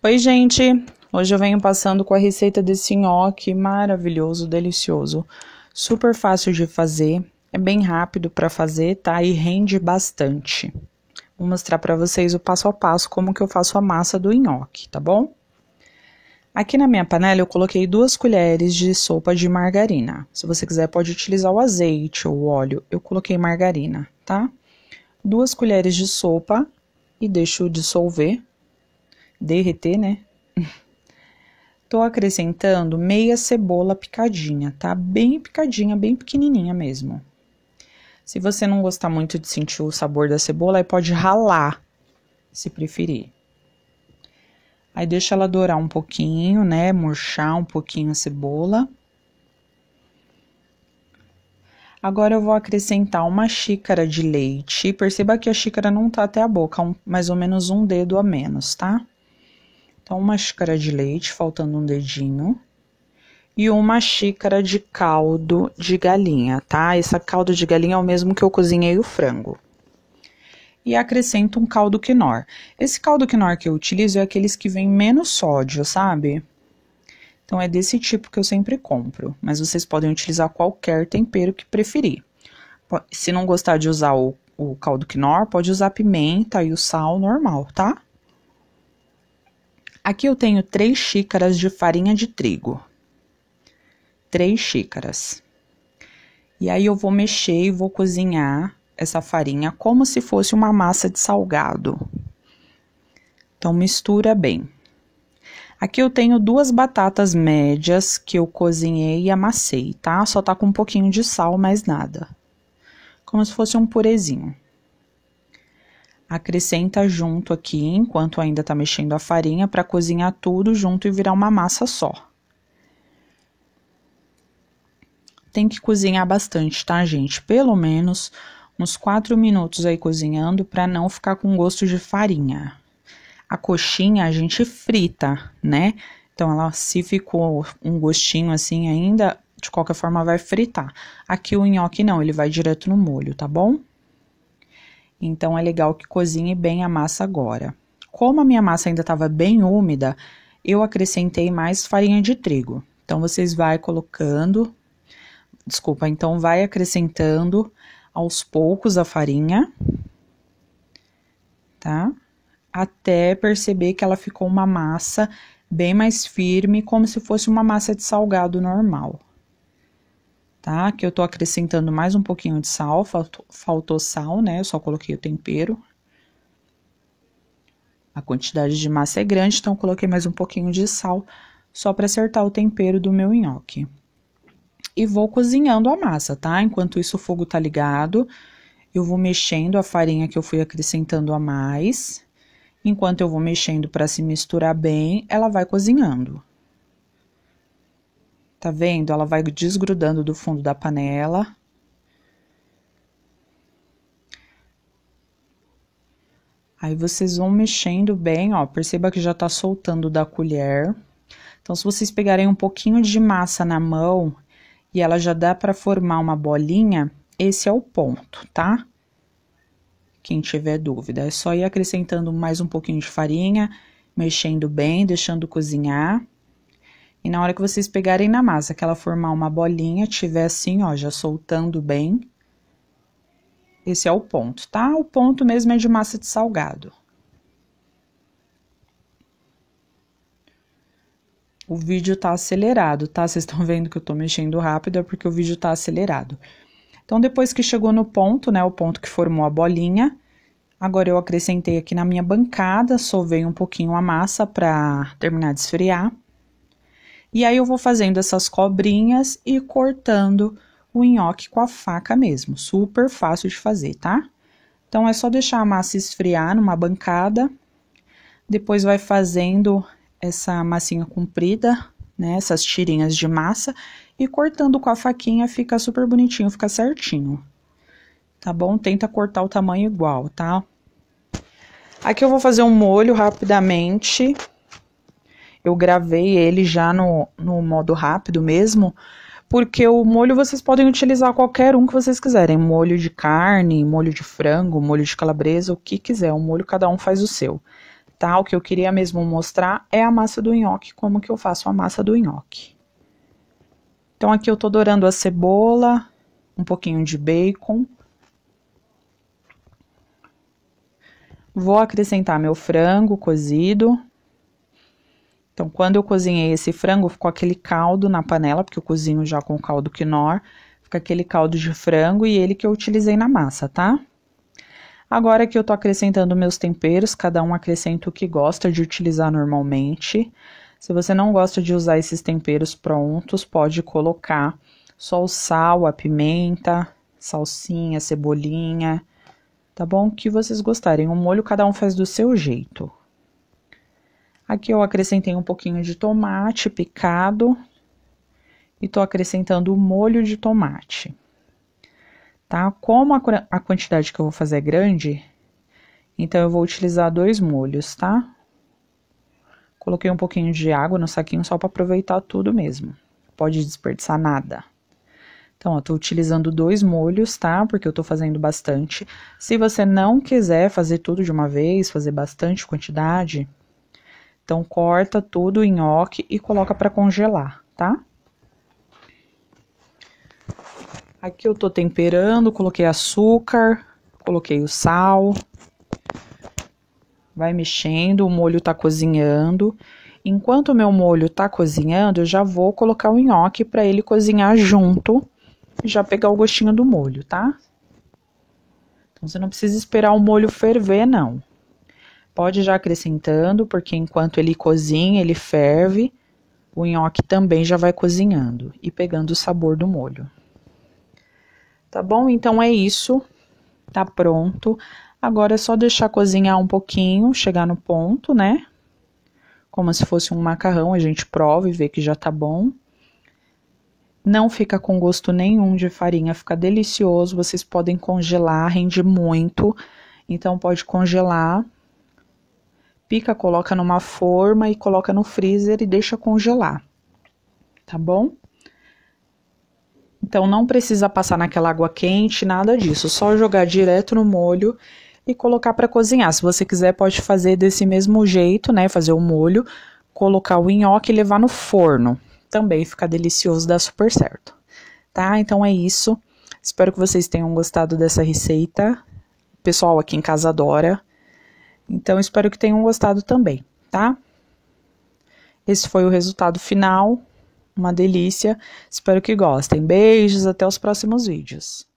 Oi, gente! Hoje eu venho passando com a receita desse nhoque maravilhoso, delicioso. Super fácil de fazer, é bem rápido para fazer, tá? E rende bastante. Vou mostrar para vocês o passo a passo como que eu faço a massa do nhoque, tá bom? Aqui na minha panela eu coloquei 2 colheres de sopa de margarina. Se você quiser pode utilizar o azeite ou o óleo, eu coloquei margarina, tá? 2 colheres de sopa e deixo dissolver. Derreter, né? Tô acrescentando meia cebola picadinha, tá? Bem picadinha, bem pequenininha mesmo. Se você não gostar muito de sentir o sabor da cebola, aí pode ralar, se preferir. Aí deixa ela dourar um pouquinho, né? Murchar um pouquinho a cebola. Agora eu vou acrescentar 1 xícara de leite. Perceba que a xícara não tá até a boca, mais ou menos 1 dedo a menos, tá? Então, 1 xícara de leite, faltando um dedinho. E 1 xícara de caldo de galinha, tá? Esse caldo de galinha é o mesmo que eu cozinhei o frango. E acrescento um caldo Knorr. Esse caldo Knorr que eu utilizo é aqueles que vem menos sódio, sabe? Então, é desse tipo que eu sempre compro. Mas vocês podem utilizar qualquer tempero que preferir. Se não gostar de usar o caldo Knorr, pode usar a pimenta e o sal normal, tá? Aqui eu tenho 3 xícaras de farinha de trigo. 3 xícaras. E aí eu vou mexer e vou cozinhar essa farinha como se fosse uma massa de salgado. Então, mistura bem. Aqui eu tenho 2 batatas médias que eu cozinhei e amassei, tá? Só tá com um pouquinho de sal, mais nada. Como se fosse um purezinho. Acrescenta junto aqui, enquanto ainda tá mexendo a farinha, para cozinhar tudo junto e virar uma massa só. Tem que cozinhar bastante, tá, gente? Pelo menos uns 4 minutos aí cozinhando, para não ficar com gosto de farinha. A coxinha a gente frita, né? Então, ela, se ficou um gostinho assim ainda, de qualquer forma vai fritar. Aqui o nhoque não, ele vai direto no molho, tá bom? Então, é legal que cozinhe bem a massa agora. Como a minha massa ainda estava bem úmida, eu acrescentei mais farinha de trigo. Então, vocês vai colocando, então vai acrescentando aos poucos a farinha, tá? Até perceber que ela ficou uma massa bem mais firme, como se fosse uma massa de salgado normal. Tá? Aqui eu tô acrescentando mais um pouquinho de sal, faltou sal, né? Eu só coloquei o tempero. A quantidade de massa é grande, então eu coloquei mais um pouquinho de sal, só para acertar o tempero do meu nhoque. E vou cozinhando a massa, tá? Enquanto isso o fogo tá ligado, eu vou mexendo a farinha que eu fui acrescentando a mais. Enquanto eu vou mexendo para se misturar bem, ela vai cozinhando. Tá vendo? Ela vai desgrudando do fundo da panela. Aí, vocês vão mexendo bem, ó, perceba que já tá soltando da colher. Então, se vocês pegarem um pouquinho de massa na mão e ela já dá pra formar uma bolinha, esse é o ponto, tá? Quem tiver dúvida, é só ir acrescentando mais um pouquinho de farinha, mexendo bem, deixando cozinhar. E na hora que vocês pegarem na massa, que ela formar uma bolinha, tiver assim, ó, já soltando bem. Esse é o ponto, tá? O ponto mesmo é de massa de salgado. O vídeo tá acelerado, tá? Vocês estão vendo que eu tô mexendo rápido, é porque o vídeo tá acelerado. Então, depois que chegou no ponto, né, o ponto que formou a bolinha, agora eu acrescentei aqui na minha bancada, sovei um pouquinho a massa pra terminar de esfriar. E aí, eu vou fazendo essas cobrinhas e cortando o nhoque com a faca mesmo. Super fácil de fazer, tá? Então, é só deixar a massa esfriar numa bancada. Depois, vai fazendo essa massinha comprida, né? Essas tirinhas de massa. E cortando com a faquinha fica super bonitinho, fica certinho. Tá bom? Tenta cortar o tamanho igual, tá? Aqui eu vou fazer um molho rapidamente. Eu gravei ele já no modo rápido mesmo, porque o molho vocês podem utilizar qualquer um que vocês quiserem. Molho de carne, molho de frango, molho de calabresa, o que quiser. O molho cada um faz o seu, tá? O que eu queria mesmo mostrar é a massa do nhoque, como que eu faço a massa do nhoque. Então, aqui eu tô dourando a cebola, um pouquinho de bacon. Vou acrescentar meu frango cozido. Então, quando eu cozinhei esse frango, ficou aquele caldo na panela, porque eu cozinho já com caldo quinor. Fica aquele caldo de frango e ele que eu utilizei na massa, tá? Agora que eu tô acrescentando meus temperos, cada um acrescenta o que gosta de utilizar normalmente. Se você não gosta de usar esses temperos prontos, pode colocar só o sal, a pimenta, salsinha, cebolinha, tá bom? O que vocês gostarem. O molho cada um faz do seu jeito. Aqui eu acrescentei um pouquinho de tomate picado e tô acrescentando o molho de tomate. Tá? Como a quantidade que eu vou fazer é grande, então eu vou utilizar 2 molhos, tá? Coloquei um pouquinho de água no saquinho só para aproveitar tudo mesmo. Pode desperdiçar nada. Então, ó, tô utilizando 2 molhos, tá? Porque eu tô fazendo bastante. Se você não quiser fazer tudo de uma vez, fazer bastante quantidade, então corta tudo em nhoque e coloca para congelar, tá? Aqui eu tô temperando, coloquei açúcar, coloquei o sal. Vai mexendo, o molho tá cozinhando. Enquanto o meu molho tá cozinhando, eu já vou colocar o nhoque para ele cozinhar junto e já pegar o gostinho do molho, tá? Então, você não precisa esperar o molho ferver, não. Pode já acrescentando, porque enquanto ele cozinha, ele ferve, o nhoque também já vai cozinhando e pegando o sabor do molho. Tá bom? Então, é isso. Tá pronto. Agora é só deixar cozinhar um pouquinho, chegar no ponto, né? Como se fosse um macarrão, a gente prova e vê que já tá bom. Não fica com gosto nenhum de farinha, fica delicioso. Vocês podem congelar, rende muito. Então, pode congelar. Pica, coloca numa forma e coloca no freezer e deixa congelar. Tá bom? Então, não precisa passar naquela água quente, nada disso. Só jogar direto no molho e colocar para cozinhar. Se você quiser, pode fazer desse mesmo jeito, né? Fazer o molho, colocar o nhoque e levar no forno. Também fica delicioso, dá super certo. Tá? Então, é isso. Espero que vocês tenham gostado dessa receita. O pessoal aqui em casa adora. Então, espero que tenham gostado também, tá? Esse foi o resultado final. Uma delícia. Espero que gostem. Beijos, até os próximos vídeos.